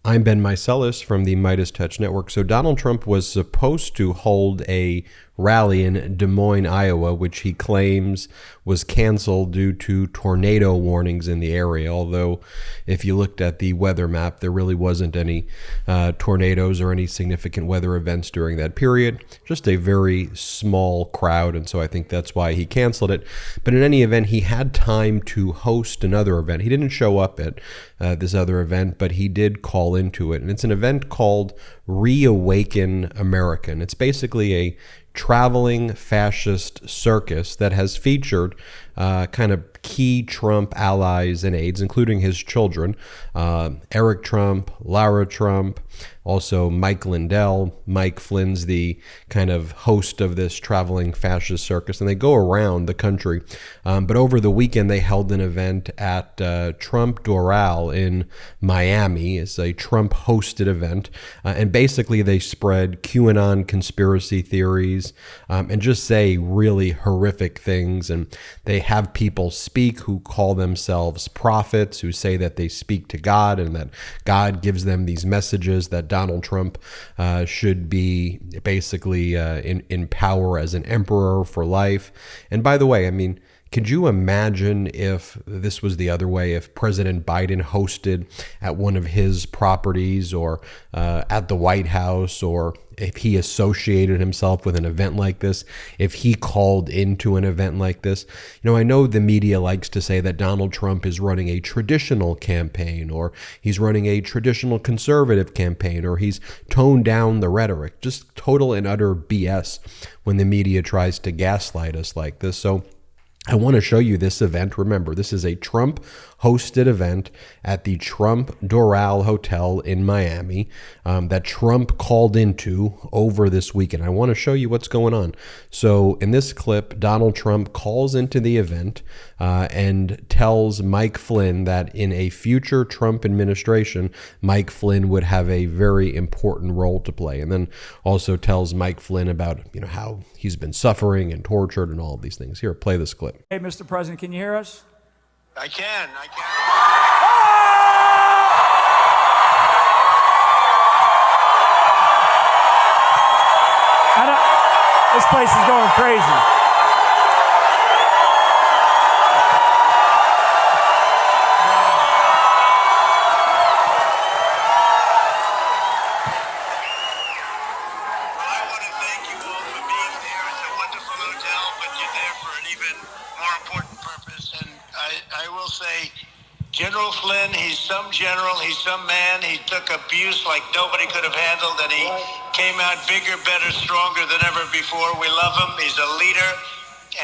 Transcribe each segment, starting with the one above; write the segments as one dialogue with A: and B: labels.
A: I'm Ben Meiselas from the MeidasTouch network. So Donald Trump was supposed to hold a rally in Des Moines, Iowa, which he claims was canceled due to tornado warnings in the area. Although if you looked at the weather map, there really wasn't any tornadoes or any significant weather events during that period. Just a very small crowd, and so I think that's why he canceled it. But in any event, he had time to host another event. He didn't show up at this other event, but he did call into it. And it's an event called Reawaken America. It's basically a traveling fascist circus that has featured kind of key Trump allies and aides, including his children, Eric Trump, Lara Trump, also Mike Lindell. Mike Flynn's the kind of host of this traveling fascist circus, and they go around the country. But over the weekend, they held an event at Trump Doral in Miami. It's a Trump-hosted event, and basically they spread QAnon conspiracy theories and just say really horrific things. And they have people speak who call themselves prophets, who say that they speak to God and that God gives them these messages that Donald Trump should be basically in power as an emperor for life. And by the way, I mean, could you imagine if this was the other way, if President Biden hosted at one of his properties or at the White House, or if he associated himself with an event like this, if he called into an event like this? You know, I know the media likes to say that Donald Trump is running a traditional campaign, or he's running a traditional conservative campaign, or he's toned down the rhetoric. Just total and utter BS when the media tries to gaslight us like this. So I want to show you this event. Remember, this is a Trump-hosted event at the Trump Doral Hotel in Miami that Trump called into over this weekend. I want to show you what's going on. So in this clip, Donald Trump calls into the event and tells Mike Flynn that in a future Trump administration, Mike Flynn would have a very important role to play. And then also tells Mike Flynn about, you know, how he's been suffering and tortured and all of these things. Here, play this clip.
B: Hey, Mr. President, can you hear us?
C: I can.
B: This place is going crazy.
C: I will say, General Flynn, he's some general, he's some man. He took abuse like nobody could have handled, and he came out bigger, better, stronger than ever before. We love him. He's a leader.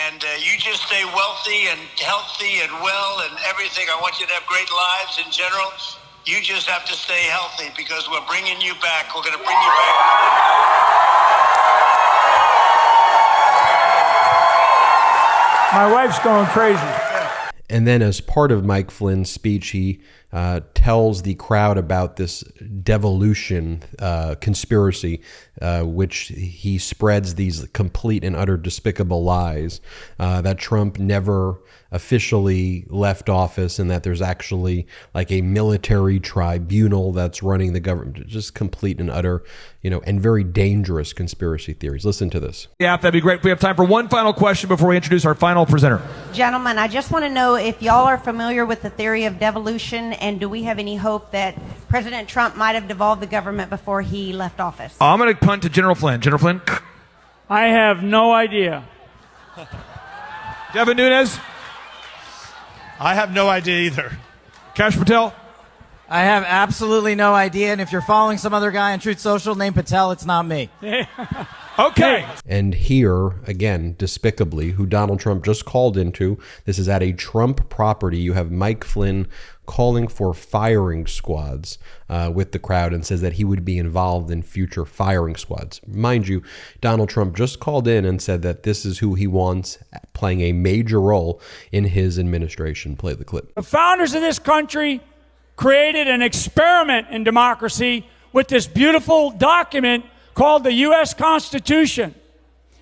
C: And you just stay wealthy and healthy and well and everything. I want you to have great lives in general. You just have to stay healthy because we're bringing you back. We're going to bring you back.
B: My wife's going crazy.
A: And then as part of Mike Flynn's speech, he tells the crowd about this devolution conspiracy, which he spreads these complete and utter despicable lies that Trump never officially left office and that there's actually like a military tribunal that's running the government. Just complete and utter, you know, and very dangerous conspiracy theories. Listen to this.
D: Yeah, that'd be great. We have time for one final question before we introduce our final presenter.
E: Gentlemen, I just want to know if y'all are familiar with the theory of devolution, and do we have any hope that President Trump might have devolved the government before he left office?
D: I'm going to punt to General Flynn. General Flynn?
B: I have no idea.
D: Devin Nunes?
F: I have no idea either.
D: Kash Patel?
G: I have absolutely no idea, and if you're following some other guy on Truth Social named Patel, it's not me.
D: Okay.
A: And here, again, despicably, who Donald Trump just called into, this is at a Trump property. You have Mike Flynn calling for firing squads with the crowd and says that he would be involved in future firing squads. Mind you, Donald Trump just called in and said that this is who he wants playing a major role in his administration. Play the clip.
B: The founders of this country created an experiment in democracy with this beautiful document called the U.S. Constitution.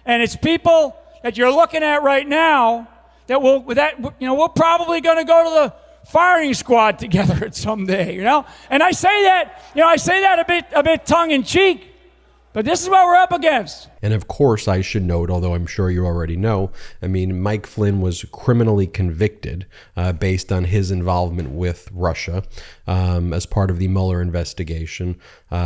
B: And it's people that you're looking at right now that we're probably going to go to the firing squad together at some day, you know? And I say that, a bit tongue in cheek, but this is what we're up against.
A: And of course, I should note, although I'm sure you already know, I mean, Mike Flynn was criminally convicted based on his involvement with Russia as part of the Mueller investigation.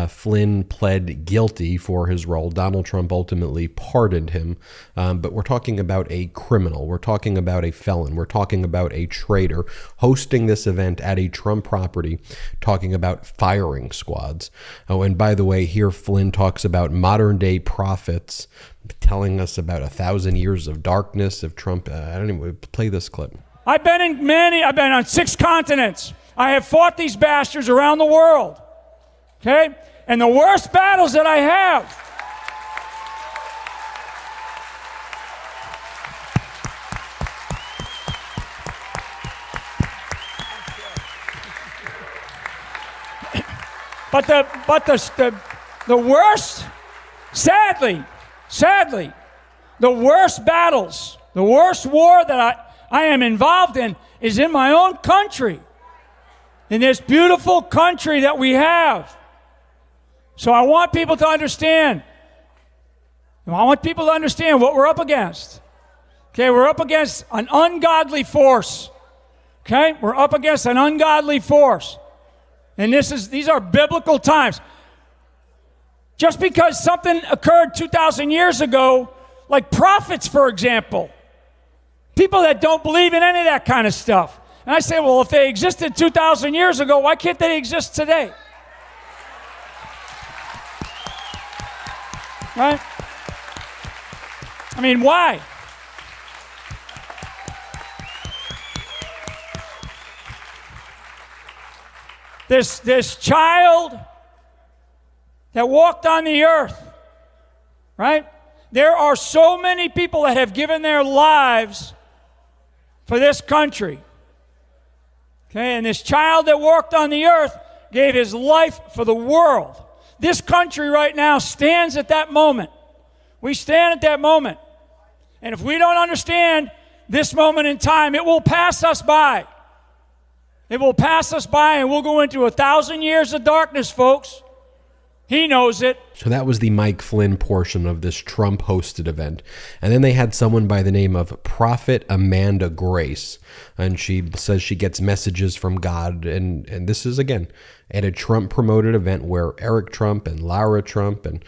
A: Flynn pled guilty for his role. Donald Trump ultimately pardoned him. But we're talking about a criminal. We're talking about a felon. We're talking about a traitor hosting this event at a Trump property, talking about firing squads. Oh, and by the way, here Flynn talks about modern day prophets telling us about 1,000 years of darkness of Trump. I don't even play this clip.
B: I've been on 6 continents. I have fought these bastards around the world. Okay? And the worst battles that I have. But the worst, sadly, the worst battles, the worst war that I am involved in is in my own country, in this beautiful country that we have. So I want people to understand. I want people to understand what we're up against. Okay, we're up against an ungodly force. Okay, we're up against an ungodly force. And these are biblical times. Just because something occurred 2,000 years ago, like prophets, for example, people that don't believe in any of that kind of stuff. And I say, well, if they existed 2,000 years ago, why can't they exist today? Right? I mean, why? This child that walked on the earth, right? There are so many people that have given their lives for this country. Okay, and this child that walked on the earth gave his life for the world. This country right now stands at that moment. We stand at that moment. And if we don't understand this moment in time, it will pass us by. It will pass us by, and we'll go into 1,000 years of darkness, folks. He knows it.
A: So that was the Mike Flynn portion of this Trump-hosted event. And then they had someone by the name of Prophet Amanda Grace. And she says she gets messages from God. And this is, again, at a Trump-promoted event where Eric Trump and Lara Trump and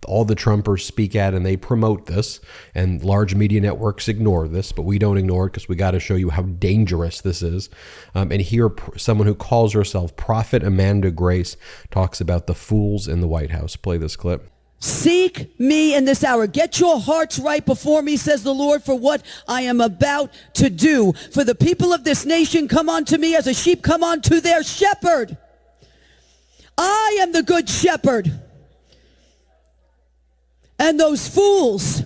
A: all the Trumpers speak at, and they promote this, and large media networks ignore this, but we don't ignore it because we got to show you how dangerous this is. And here, someone who calls herself Prophet Amanda Grace talks about the fools in the White House. Play this clip.
H: Seek me in this hour. Get your hearts right before me, says the Lord, for what I am about to do. For the people of this nation come unto me as a sheep come unto their shepherd. I am the good shepherd. And those fools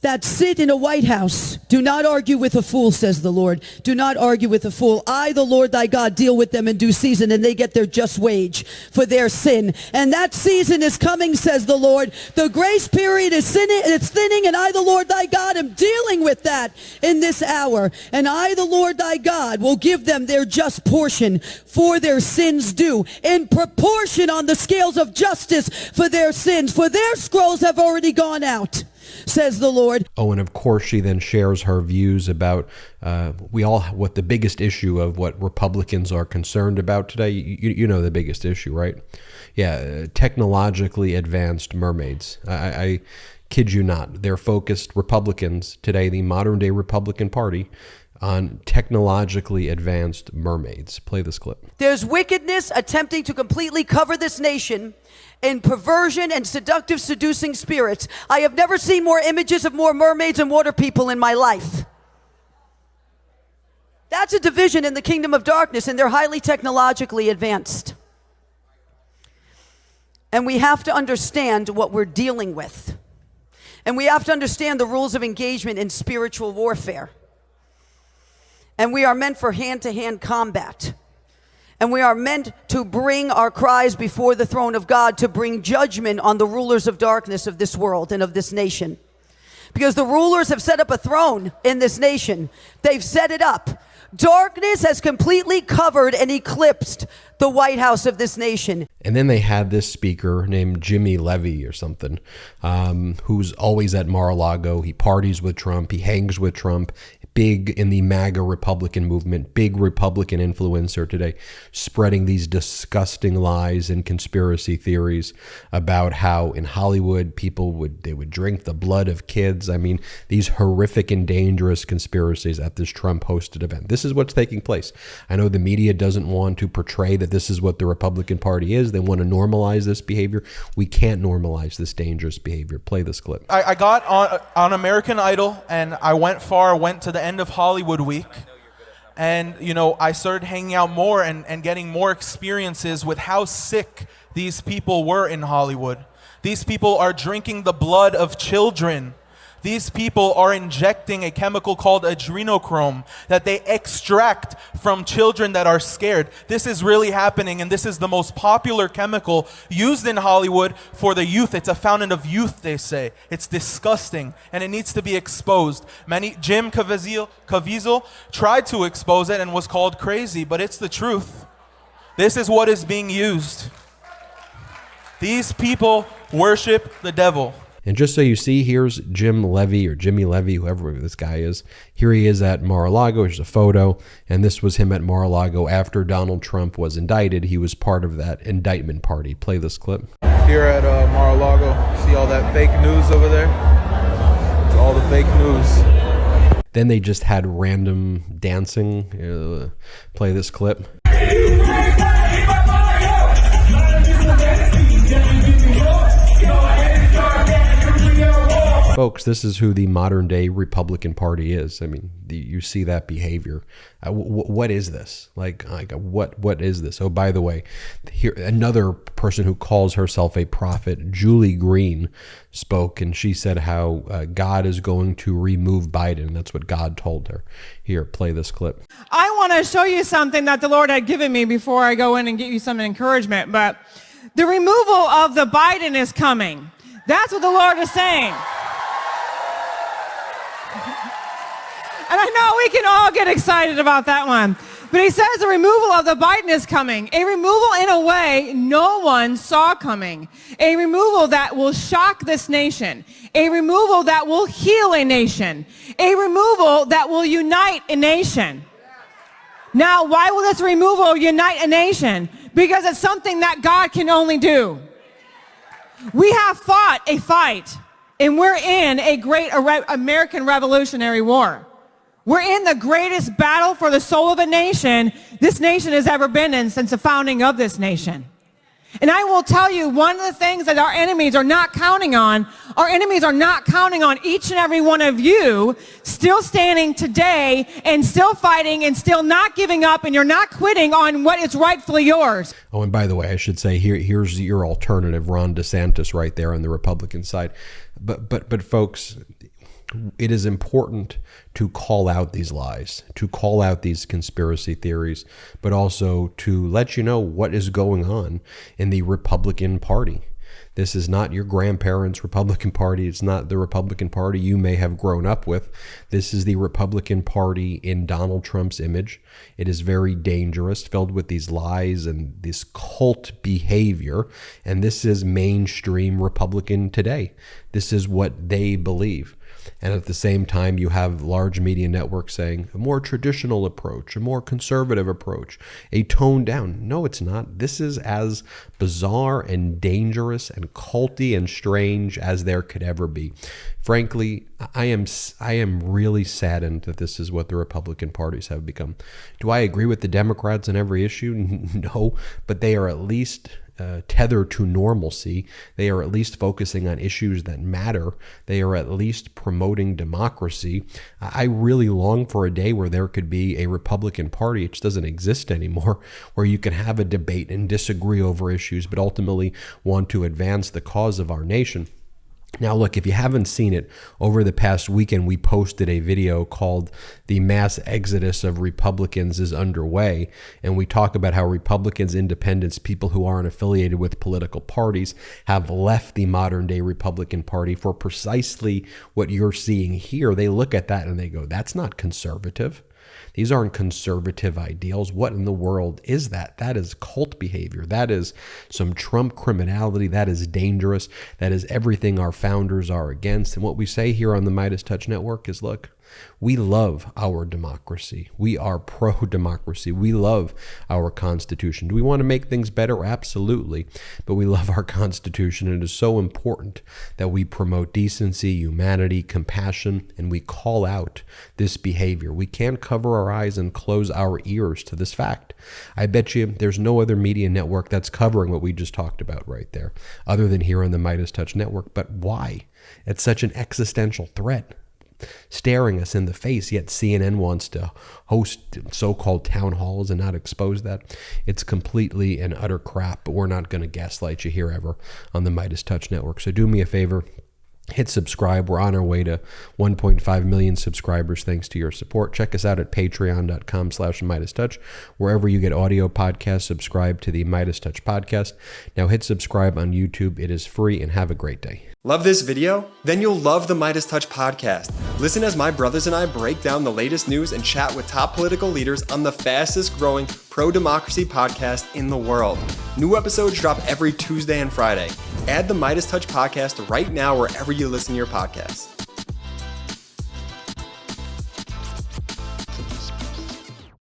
H: that sit in a White House, do not argue with a fool, says the Lord. Do not argue with a fool. I, the Lord thy God, deal with them in due season, and they get their just wage for their sin. And that season is coming, says the Lord. The grace period is thinning, and I, the Lord thy God, am dealing with that in this hour. And I, the Lord thy God, will give them their just portion for their sins due, in proportion on the scales of justice for their sins. For their scrolls have already gone out, says the Lord.
A: Oh, and of course she then shares her views about what the biggest issue of what Republicans are concerned about today. You know the biggest issue, right? Yeah, technologically advanced mermaids. I kid you not. They're focused, Republicans today, the modern day Republican Party, on technologically advanced mermaids. Play this clip.
H: There's wickedness attempting to completely cover this nation in perversion and seductive, seducing spirits. I have never seen more images of more mermaids and water people in my life. That's a division in the kingdom of darkness, and they're highly technologically advanced. And we have to understand what we're dealing with. And we have to understand the rules of engagement in spiritual warfare. And we are meant for hand-to-hand combat. And we are meant to bring our cries before the throne of God, to bring judgment on the rulers of darkness of this world and of this nation. Because the rulers have set up a throne in this nation. They've set it up. Darkness has completely covered and eclipsed the White House of this nation.
A: And then they had this speaker named Jimmy Levy or something, who's always at Mar-a-Lago. He parties with Trump. He hangs with Trump. Big in the MAGA Republican movement, big Republican influencer today, spreading these disgusting lies and conspiracy theories about how in Hollywood people would drink the blood of kids. I mean, these horrific and dangerous conspiracies at this Trump hosted event. This is what's taking place. I know the media doesn't want to portray that this is what the Republican Party is. They want to normalize this behavior. We can't normalize this dangerous behavior. Play this clip.
I: I got on American Idol, and I went to the end of Hollywood week, and I started hanging out more and getting more experiences with how sick these people were in Hollywood. These people are drinking the blood of children. These people are injecting a chemical called adrenochrome that they extract from children that are scared. This is really happening, and this is the most popular chemical used in Hollywood for the youth. It's a fountain of youth, they say. It's disgusting, and it needs to be exposed. Jim Caviezel tried to expose it and was called crazy, but it's the truth. This is what is being used. These people worship the devil.
A: And just so you see, here's Jim Levy or Jimmy Levy, whoever this guy is. Here he is at Mar-a-Lago. Here's a photo. And this was him at Mar-a-Lago after Donald Trump was indicted. He was part of that indictment party. Play this clip.
J: Here at Mar-a-Lago, see all that fake news over there? It's all the fake news.
A: Then they just had random dancing. Play this clip. Folks, this is who the modern day Republican Party is. I mean, you see that behavior. What is this? What is this? Oh, by the way, here another person who calls herself a prophet, Julie Green, spoke, and she said how God is going to remove Biden. That's what God told her. Here, play this clip.
K: I want to show you something that the Lord had given me before I go in and give you some encouragement. But the removal of the Biden is coming. That's what the Lord is saying. And I know we can all get excited about that one. But he says the removal of the Biden is coming. A removal in a way no one saw coming. A removal that will shock this nation. A removal that will heal a nation. A removal that will unite a nation. Now, why will this removal unite a nation? Because it's something that God can only do. We have fought a fight, and we're in a great American Revolutionary War. We're in the greatest battle for the soul of a nation this nation has ever been in since the founding of this nation. And I will tell you, one of the things that our enemies are not counting on each and every one of you still standing today and still fighting and still not giving up, and you're not quitting on what is rightfully yours.
A: Oh, and by the way, I should say here's your alternative, Ron DeSantis, right there on the Republican side. But folks, it is important to call out these lies, to call out these conspiracy theories, but also to let you know what is going on in the Republican Party. This is not your grandparents' Republican Party. It's not the Republican Party you may have grown up with. This is the Republican Party in Donald Trump's image. It is very dangerous, filled with these lies and this cult behavior. And this is mainstream Republican today. This is what they believe. And at the same time, you have large media networks saying a more traditional approach, a more conservative approach, a toned down. No, it's not. This is as bizarre and dangerous and culty and strange as there could ever be. Frankly, I am really saddened that this is what the Republican parties have become. Do I agree with the Democrats on every issue? No, but they are at least tethered to normalcy. They are at least focusing on issues that matter. They are at least promoting democracy. I really long for a day where there could be a Republican Party, which doesn't exist anymore, where you can have a debate and disagree over issues, but ultimately want to advance the cause of our nation. Now, look, if you haven't seen it, over the past weekend, we posted a video called "The Mass Exodus of Republicans is Underway." And we talk about how Republicans, independents, people who aren't affiliated with political parties, have left the modern day Republican Party for precisely what you're seeing here. They look at that and they go, that's not conservative. These aren't conservative ideals. What in the world is that? That is cult behavior. That is some Trump criminality. That is dangerous. That is everything our founders are against. And what we say here on the MeidasTouch Network is, look, we love our democracy. We are pro-democracy. We love our Constitution. Do we want to make things better? Absolutely. But we love our Constitution, and it is so important that we promote decency, humanity, compassion, and we call out this behavior. We can't cover our eyes and close our ears to this fact. I bet you there's no other media network that's covering what we just talked about right there, other than here on the MeidasTouch Network. But why? It's such an existential threat staring us in the face, yet CNN wants to host so-called town halls and not expose that. It's completely and utter crap, but we're not going to gaslight you here ever on the MeidasTouch Network. So do me a favor, hit subscribe. We're on our way to 1.5 million subscribers thanks to your support. Check us out at patreon.com/MeidasTouch. Wherever you get audio podcasts, subscribe to the MeidasTouch podcast. Now hit subscribe on YouTube. It is free, and have a great day.
L: Love this video? Then you'll love the MeidasTouch podcast. Listen as my brothers and I break down the latest news and chat with top political leaders on the fastest growing pro-democracy podcast in the world. New episodes drop every Tuesday and Friday. Add the MeidasTouch podcast right now wherever you listen to your podcasts.